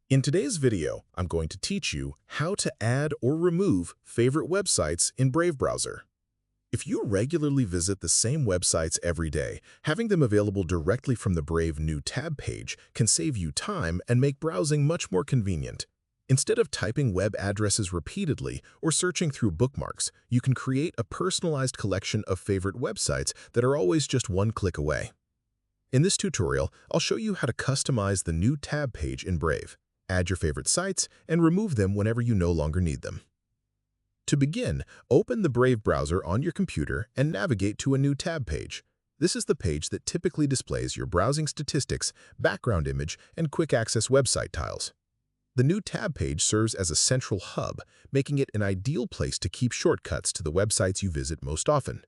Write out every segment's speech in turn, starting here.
In today's video, I'm going to teach you how to add or remove favorite websites in Brave browser. If you regularly visit the same websites every day, having them available directly from the Brave New Tab page can save you time and make browsing much more convenient. Instead of typing web addresses repeatedly or searching through bookmarks, you can create a personalized collection of favorite websites that are always just one click away. In this tutorial, I'll show you how to customize the New Tab page in Brave. Add your favorite sites, and remove them whenever you no longer need them. To begin, open the Brave browser on your computer and navigate to a new tab page. This is the page that typically displays your browsing statistics, background image, and quick access website tiles. The new tab page serves as a central hub, making it an ideal place to keep shortcuts to the websites you visit most often.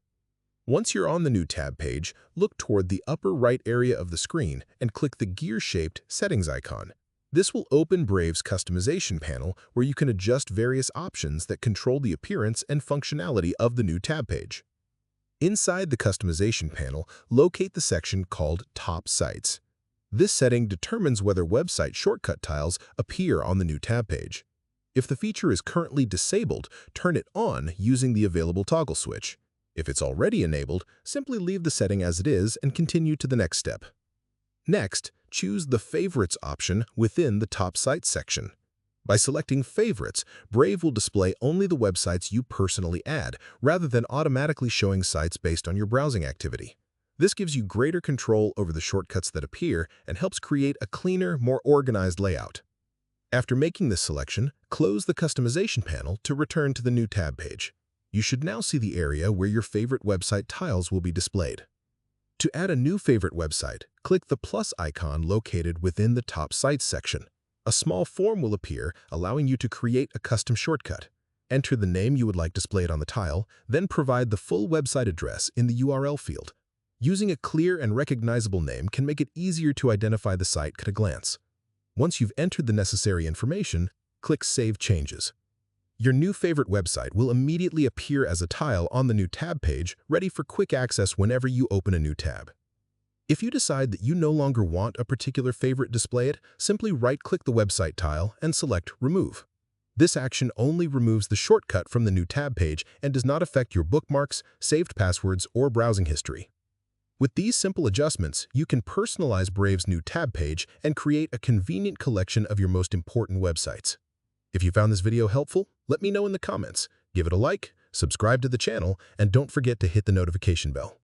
Once you're on the new tab page, look toward the upper right area of the screen and click the gear-shaped settings icon. This will open Brave's customization panel where you can adjust various options that control the appearance and functionality of the new tab page. Inside the customization panel, locate the section called Top Sites. This setting determines whether website shortcut tiles appear on the new tab page. If the feature is currently disabled, turn it on using the available toggle switch. If it's already enabled, simply leave the setting as it is and continue to the next step. Next, choose the Favorites option within the Top Sites section. By selecting Favorites, Brave will display only the websites you personally add, rather than automatically showing sites based on your browsing activity. This gives you greater control over the shortcuts that appear and helps create a cleaner, more organized layout. After making this selection, close the customization panel to return to the new tab page. You should now see the area where your favorite website tiles will be displayed. To add a new favorite website, click the plus icon located within the Top Sites section. A small form will appear, allowing you to create a custom shortcut. Enter the name you would like displayed on the tile, then provide the full website address in the URL field. Using a clear and recognizable name can make it easier to identify the site at a glance. Once you've entered the necessary information, click Save Changes. Your new favorite website will immediately appear as a tile on the new tab page, ready for quick access whenever you open a new tab. If you decide that you no longer want a particular favorite displayed, simply right-click the website tile and select Remove. This action only removes the shortcut from the new tab page and does not affect your bookmarks, saved passwords, or browsing history. With these simple adjustments, you can personalize Brave's new tab page and create a convenient collection of your most important websites. If you found this video helpful, let me know in the comments. Give it a like, subscribe to the channel, and don't forget to hit the notification bell.